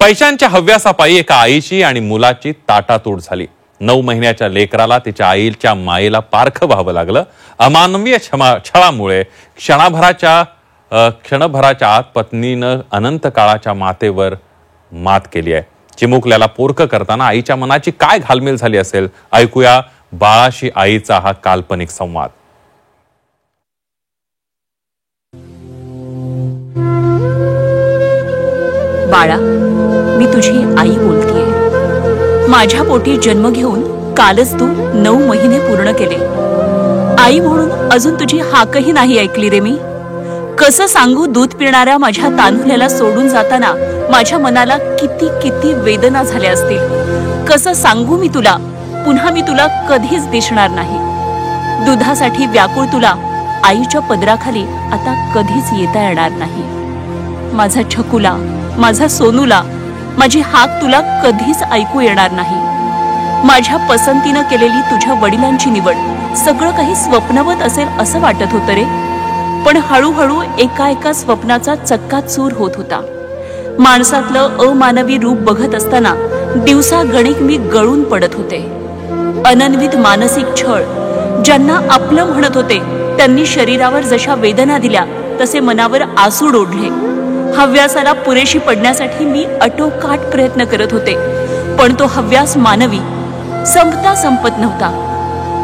पैशांच्या हव्यासापायी एका आईची आणि मुलाची ताटातूट झाली। 9 महिन्याच्या लेकराला तिच्या आईच्या मायेला पारखं व्हावं लागलं। अमानवीय छळामुळे क्षणभराच्या आत पत्नीनं अनंत काळाच्या मातेवर मात केली आहे। चिमुकल्याला पोरकं करताना आईच्या मनाची काय घालमेल झाली असेल, ऐकूया बाळाशी आईचा हा काल्पनिक संवाद। बाळा, मी तुझी आई बोलतेय। माझ्या पोटी जन्म घेऊन कालच तू 9 महिने पूर्ण केले। आई म्हणून अजून तुझी हाकही नाही ऐकली रे मी। कसं सांगू, दूध पिणाऱ्या माझ्या तान्हुल्याला सोडून जाताना माझ्या मनाला किती किती वेदना झाल्या असतील। कसं सांगू मी तुला, पुन्हा मी तुला कधीच दिसणार नाही। दुधासाठी व्याकुळ तुला आईच्या पदराखाली आता कधीच येता येणार नाही। माझा छकुला, माझा सोनूला, माझी हाक तुला कधीच ऐकू येणार नाही। माझ्या पसंतीनं केलेली तुझ्या वडिलांची निवड सगळं काही स्वप्नवत असेल असं वाटत होतं रे। पण हळूहळू एका एका स्वप्नाचा चक्काचूर होत होता। माणसातलं अमानवी रूप बघत असताना दिवसा गणिक मी गळून पडत होते। अनन्वित मानसिक छळ, ज्यांना आपलं म्हणत होते त्यांनी शरीरावर जशा वेदना दिल्या तसे मनावर आसूड ओढले। हव्यासाला पुरेशी पडण्यासाठी मी अटोकाट प्रयत्न करत होते, पण तो हव्यास मानवी संपता संपत नव्हता।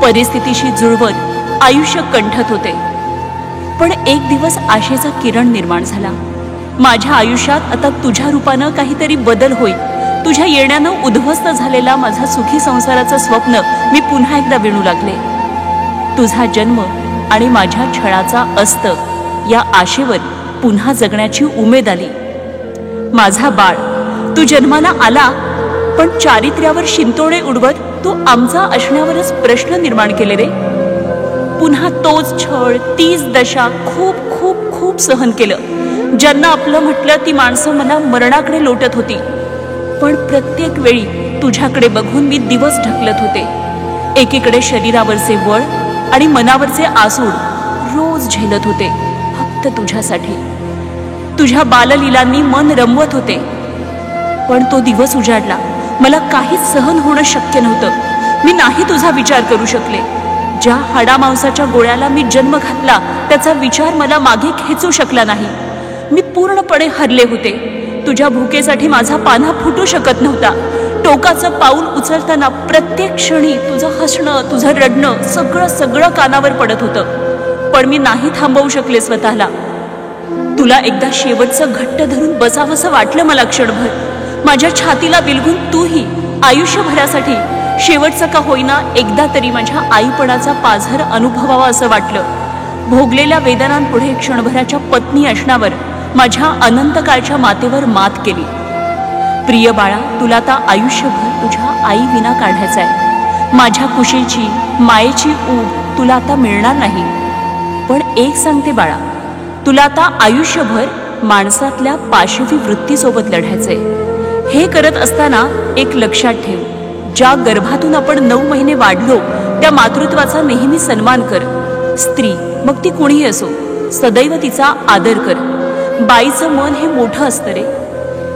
परिस्थितीशी जुळवत आयुष्य कंठत होते। पण एक दिवस आशेचा किरण निर्माण झाला। माझ्या आयुष्यात आता तुझ्या रूपानं काहीतरी बदल होईल। तुझ्या येण्यानं उद्ध्वस्त झालेला माझा सुखी संसाराचं स्वप्न मी पुन्हा एकदा विणू लागले। तुझा जन्म आणि माझ्या छळाचा अस्त या आशेवर पुन्हा जगण्याची उमेद आली। माझा बाळ, तू जन्माला आला, पण चारित्र्यावर शिंतोडे उडवत तू आमचा असण्यावरच प्रश्न निर्माण केले रे। पुन्हा तोच छळ, तीच दशा खूप खूप खूप सहन केलं। ज्यांना आपलं म्हटलं ती माणसं मला मरणाकडे लोटत होती, पण प्रत्येक वेळी तुझ्याकडे बघून मी दिवस ढकलत होते। एकीकडे शरीरावरचे वळ आणि मनावरचे आसूड रोज झेलत होते, फक्त तुझ्यासाठी। तुझ्या बाललीलांनी मन रमवत होते, पण तो दिवस उजाडला। मला काहीच सहन होणं शक्य नव्हतं। मी नाही तुझा विचार करू शकले। ज्या हाडामांसाच्या गोळ्याला मी जन्म घातला त्याचा विचार मला मागे खेचू शकला नाही। मी पूर्णपणे हरले होते। तुझ्या भुकेसाठी माझा पान्हा फुटू शकत नव्हता। टोकाचं पाऊल उचलताना प्रत्येक क्षणी तुझं हसणं, तुझं रडणं सगळं कानावर पडत होतं, पण मी नाही थांबवू शकले स्वतःला। तुला एकदा शेवटचं घट्ट धरून बसावंसं वाटलं मला क्षणभर। माझ्या छातीला बिलगून तूही आयुष्यभरासाठी शेवटचं का होईना एकदा तरी माझ्या आईपणाचा पाझर अनुभवावा असं वाटलं। भोगलेल्या वेदनांपुढे क्षणभराच्या पत्नी असण्यावर माझ्या अनंत काळच्या मातेवर मात केली। प्रिय बाळा, तुला आता आयुष्यभर तुझ्या आई विना काढायचं आहे। माझ्या कुशीची, मायेची ऊब तुला आता मिळणार नाही। पण एक सांगते बाळा, तुला आता आयुष्यभर माणसातल्या पाशवी वृत्तीसोबत लढायचंय। हे करत असताना एक लक्षात ठेव, ज्या गर्भातून आपण 9 महिने वाढलो त्या मातृत्वाचा नेहमी सन्मान कर। स्त्री मग ती कुणीही असो, सदैव तिचा आदर कर। बाईचं मन हे मोठं असतं रे।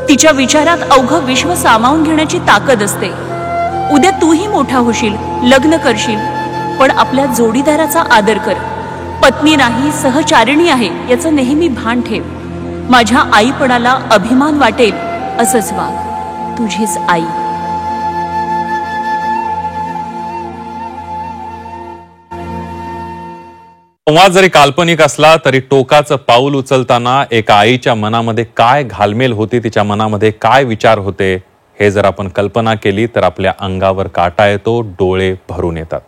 तिच्या विचारात अवघं विश्व सामावून घेण्याची ताकद असते। उद्या तूही मोठा होशील, लग्न करशील, पण आपल्या जोडीदाराचा आदर कर। पत्नी नाही, सहचारिणी आहे याचं नेहमी भान ठेव। माझ्या आईपणाला अभिमान वाटेल असंच वाग। तुझीच आई। संवाद जरी काल्पनिक असला तरी टोकाचं पाऊल उचलताना एका आईच्या मनामध्ये काय घालमेल होती, तिच्या मनामध्ये काय विचार होते, हे जर आपण कल्पना केली तर आपल्या अंगावर काटा येतो, डोळे भरून येतात।